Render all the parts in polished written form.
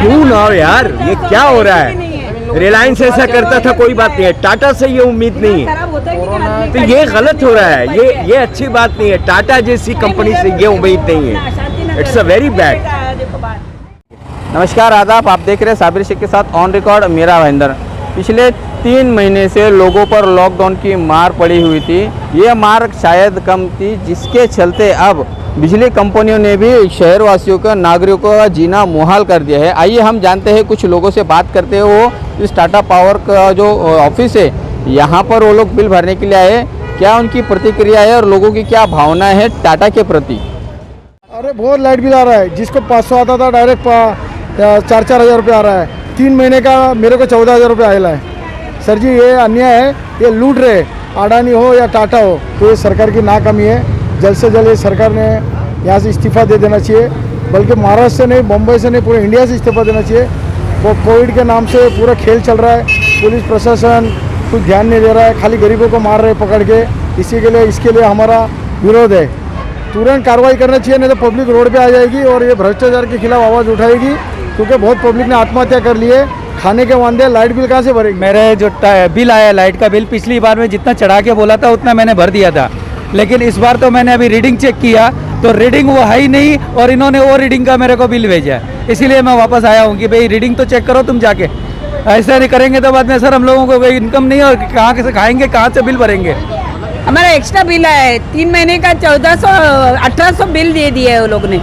Do now यार, ये क्या हो रहा है? रिलायंस ऐसा करता था कोई बात नहीं है, टाटा से ये उम्मीद नहीं है, तो ये गलत हो रहा है, ये अच्छी बात नहीं है। टाटा जैसी कंपनी से ये उम्मीद नहीं है, इट्स अ वेरी बैड। नमस्कार, आदाब, आप देख रहे हैं साबिर शेख के साथ ऑन रिकॉर्ड मेरा भाईंदर। पिछले 3 महीने से लोगों पर लॉकडाउन की मार पड़ी हुई थी। ये मार शायद कम थी, जिसके चलते अब बिजली कंपनियों ने भी शहरवासियों का, नागरिकों का जीना मुहाल कर दिया है। आइए हम जानते हैं, कुछ लोगों से बात करते हैं। वो इस टाटा पावर का जो ऑफिस है, यहाँ पर वो लोग बिल भरने के लिए आए, क्या उनकी प्रतिक्रिया है और लोगों की क्या भावना है टाटा के प्रति। अरे बहुत लाइट बिल आ रहा है, जिसको 500 आता था डायरेक्ट 4-4 हज़ार रुपये आ रहा है। 3 महीने का मेरे को 14,000 रुपये आया है। सर जी, ये अन्याय है, ये लूट रहे, अडानी हो या टाटा हो, तो ये सरकार की नाकामी है। जल्द से जल्द ये सरकार ने यहाँ से इस्तीफ़ा दे देना चाहिए, बल्कि महाराष्ट्र से नहीं, बम्बई से नहीं, पूरे इंडिया से इस्तीफ़ा देना चाहिए। वो कोविड के नाम से पूरा खेल चल रहा है, पुलिस प्रशासन कुछ ध्यान नहीं दे रहा है, खाली गरीबों को मार रहे पकड़ के। इसके लिए हमारा विरोध है। तुरंत कार्रवाई करना चाहिए, नहीं तो पब्लिक रोड पे आ जाएगी और ये भ्रष्टाचार के खिलाफ आवाज़ उठाएगी, क्योंकि बहुत पब्लिक ने आत्महत्या कर ली है। खाने के वांदे, लाइट बिल कहाँ से भरेगी? मेरे जो बिल आया लाइट का बिल, पिछली बार में जितना चढ़ा के बोला था उतना मैंने भर दिया था, लेकिन इस बार तो मैंने अभी रीडिंग चेक किया तो रीडिंग वो है ही नहीं, और इन्होंने वो रीडिंग का मेरे को बिल भेजा है। इसीलिए मैं वापस आया हूँ कि भाई रीडिंग तो चेक करो तुम जाके, ऐसा नहीं करेंगे तो बाद में सर हम लोगों को कोई इनकम नहीं, और कहाँ से खाएंगे, कहाँ से बिल भरेंगे। हमारा एक्स्ट्रा बिल है 3 महीने का 1400-1800 बिल दे दिया है वो लोग ने।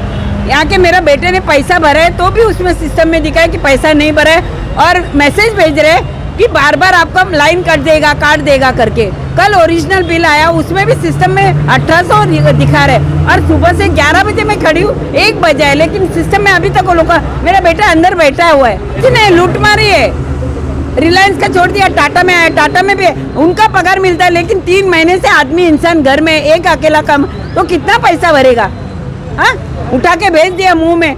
यहाँ के मेरा बेटे ने पैसा भरा है तो भी उसमें सिस्टम में दिखा है कि पैसा नहीं भरा है, और मैसेज भेज रहे हैं कि बार बार आपका लाइन काट देगा करके। कल ओरिजिनल बिल आया, उसमें भी सिस्टम में 1800 दिखा रहे, और सुबह से 11 बजे मैं खड़ी हूँ, 1 बजा है, लेकिन सिस्टम में अभी तक वो लोग, मेरा बेटा अंदर बैठा हुआ है। किसने लूट मारी है? रिलायंस का छोड़ दिया, टाटा में आया, टाटा में भी उनका पगार मिलता है, लेकिन 3 महीने से आदमी इंसान घर में एक अकेला कम, तो कितना पैसा भरेगा? हाँ, उठा के भेज दिया मुंह में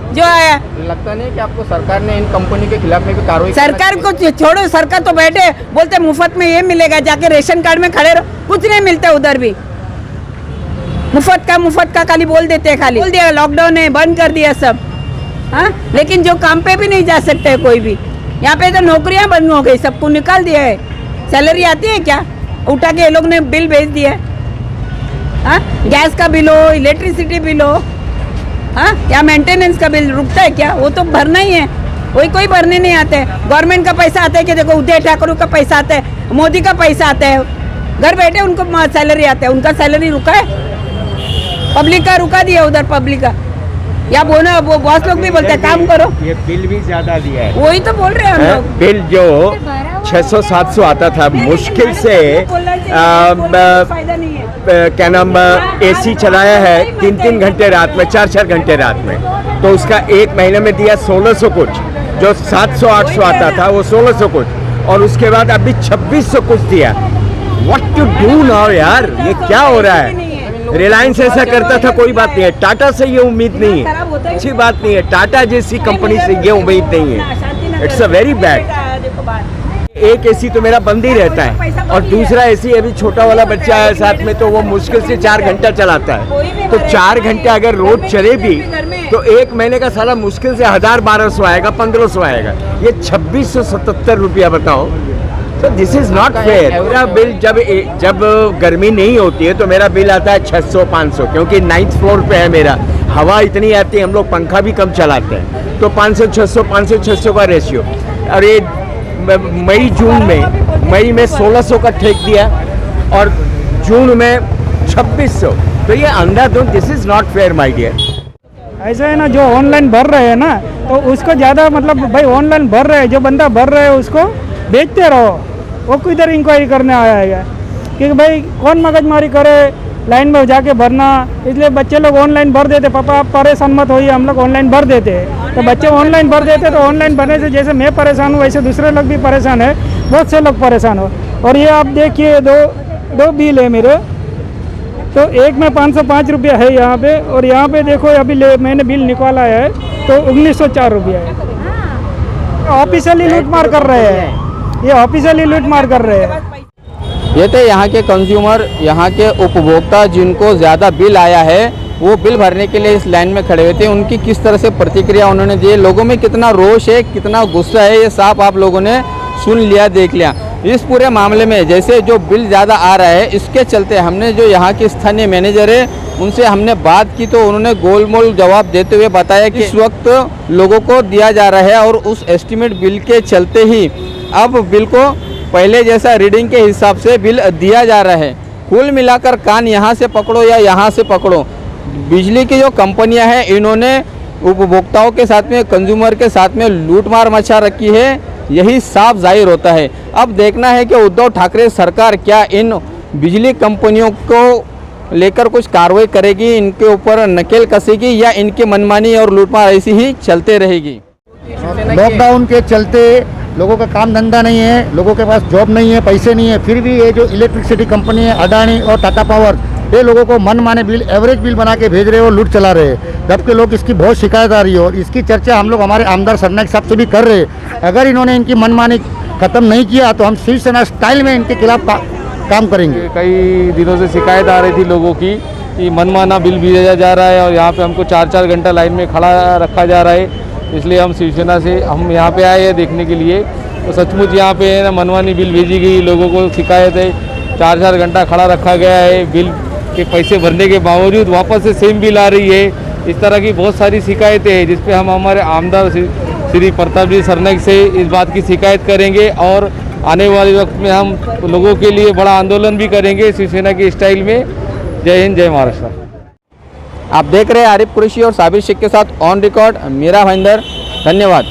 जो आया। लगता नहीं कि आपको सरकार ने इन कंपनी के खिलाफ में भी कार्रवाई? सरकार को छोड़ो, सरकार तो बैठे बोलते मुफ्त में ये मिलेगा, जाके रेशन कार्ड में खड़े रहो, कुछ नहीं मिलता उधर भी। मुफ्त का खाली बोल देते हैं, खाली बोल दिया लॉकडाउन है, बंद कर दिया सब। हाँ, लेकिन जो काम पे भी नहीं जा सकते है कोई भी। यहाँ पे तो नौकरियां बंद हो गई, सबको निकाल दिया है। सैलरी आती है क्या? उठा के ये लोग ने बिल भेज दिया। हाँ, गैस का बिल हो, इलेक्ट्रिसिटी बिल हो, हाँ, क्या मेंटेनेंस का बिल रुकता है क्या? वो तो भरना ही है, कोई भरने नहीं आते। गवर्नमेंट का पैसा आता है कि देखो, उदय ठाकुर का पैसा आता है, मोदी का पैसा आता है, घर बैठे उनको सैलरी आता है। उनका सैलरी रुका है? पब्लिक का रुका दिया उधर, पब्लिक का। या बोलो, वो बॉस लोग भी बोलते हैं काम करो। ये बिल भी ज्यादा दिया है, वही तो बोल रहे हैं हम लोग। बिल जो 600-700 आता था, मुश्किल से क्या नाम, एसी चलाया है 3-3 घंटे रात में, 4-4 घंटे रात में, तो उसका 1 महीने में दिया 1600 कुछ। जो 700-800 आता था वो 1600 कुछ, और उसके बाद अभी 2600 कुछ दिया। व्हाट टू डू नाउ यार, ये क्या हो रहा है? रिलायंस ऐसा करता था कोई बात नहीं है, टाटा से ये उम्मीद नहीं है, अच्छी बात नहीं है। टाटा जैसी कंपनी से ये उम्मीद नहीं है, इट्स अ वेरी बैड। एक एसी तो मेरा बंद ही रहता है, और दूसरा एसी अभी छोटा वाला बच्चा है साथ में, तो वो मुश्किल से 4 घंटा चलाता है। तो 4 घंटे अगर रोज चले भी तो 1 महीने का साला मुश्किल से 1000-1200 आएगा, 1500 आएगा। ये 2677 रुपया बताओ, तो दिस इज नॉट फेयर। मेरा बिल जब गर्मी नहीं होती है तो मेरा बिल आता है 600-500, क्योंकि 9th फ्लोर पे है मेरा, हवा इतनी आती है, हम लोग पंखा भी कम चलाते हैं, तो 500-600 का रेशियो। और ये मई में 1600 का ठेक दिया, और जून में 2600, तो ये अंडा दो, this is not fair my dear. ऐसा है ना, जो ऑनलाइन भर रहे हैं ना, तो उसको ज़्यादा मतलब भाई ऑनलाइन भर रहे हैं, जो बंदा भर रहे है उसको बेचते रहो, वो किधर इंक्वायरी करने आया है? क्योंकि भाई कौन मगजमारी करे लाइन में जाके भरना, इसलिए बच्चे लोग ऑनलाइन भर देते। पापा आप परेशान मत होइए, हम लोग ऑनलाइन भर देते हैं, तो बच्चे ऑनलाइन भर देते, तो ऑनलाइन भरने से जैसे मैं परेशान हूँ वैसे दूसरे लोग भी परेशान है, बहुत से लोग परेशान हो। और ये आप देखिए, दो बिल है मेरे, तो एक में 505 रुपया है यहाँ पे, और यहाँ पे देखो अभी मैंने बिल निकाला है तो 1904 रुपया है। ऑफिशियली लूटमार कर रहे हैं, ये ऑफिशियली लूटमार कर रहे हैं। ये थे यहाँ के कंज्यूमर, यहाँ के उपभोक्ता जिनको ज़्यादा बिल आया है। वो बिल भरने के लिए इस लाइन में खड़े हुए थे, उनकी किस तरह से प्रतिक्रिया उन्होंने दी, लोगों में कितना रोष है, कितना गुस्सा है, ये साफ आप लोगों ने सुन लिया, देख लिया। इस पूरे मामले में जैसे जो बिल ज़्यादा आ रहा है, इसके चलते हमने जो यहाँ के स्थानीय मैनेजर है उनसे हमने बात की, तो उन्होंने गोलमोल जवाब देते हुए बताया कि इस वक्त लोगों को दिया जा रहा है और उस एस्टिमेट बिल के चलते ही अब बिल को पहले जैसा रीडिंग के हिसाब से बिल दिया जा रहा है। कुल मिलाकर कान यहाँ से पकड़ो या यहाँ से पकड़ो, बिजली की जो कंपनियां हैं इन्होंने उपभोक्ताओं के साथ में, कंज्यूमर के साथ में लूटमार मचा रखी है, यही साफ जाहिर होता है। अब देखना है कि उद्धव ठाकरे सरकार क्या इन बिजली कंपनियों को लेकर कुछ कार्रवाई करेगी, इनके ऊपर नकेल कसेगी या इनकी मनमानी और लूटमार ऐसी ही चलते रहेगी। लॉकडाउन के चलते लोगों का काम धंधा नहीं है, लोगों के पास जॉब नहीं है, पैसे नहीं है, फिर भी ये जो इलेक्ट्रिसिटी कंपनी है अडानी और टाटा पावर, ये लोगों को मन माने बिल, एवरेज बिल बना के भेज रहे हो, लूट चला रहे हैं। जबकि लोग इसकी बहुत शिकायत आ रही है और इसकी चर्चा हम लोग हमारे आमदार सरनाईक साहब से भी कर रहे हैं। अगर इन्होंने इनकी मनमानी खत्म नहीं किया तो हम शिवसेना स्टाइल में इनके खिलाफ काम करेंगे। कई दिनों से शिकायत आ रही थी लोगों की कि मनमाना बिल भेजा जा रहा है और यहाँ पे हमको 4-4 घंटा लाइन में खड़ा रखा जा रहा है। इसलिए हम शिवसेना से हम यहाँ पे आए हैं देखने के लिए, तो सचमुच यहाँ पे है ना मनमानी बिल भेजी गई, लोगों को शिकायत है, 4-4 घंटा खड़ा रखा गया है, बिल के पैसे भरने के बावजूद वापस से सेम बिल आ रही है। इस तरह की बहुत सारी शिकायतें हैं जिस पे हम हमारे आमदार श्री प्रताप जी सरनाईक से इस बात की शिकायत करेंगे और आने वाले वक्त में हम लोगों के लिए बड़ा आंदोलन भी करेंगे शिवसेना की स्टाइल में। जय हिंद, जय महाराष्ट्र। आप देख रहे हैं आरिफ कुरैशी और साबिर शेख के साथ ऑन रिकॉर्ड, मेरा भाईंदर। धन्यवाद।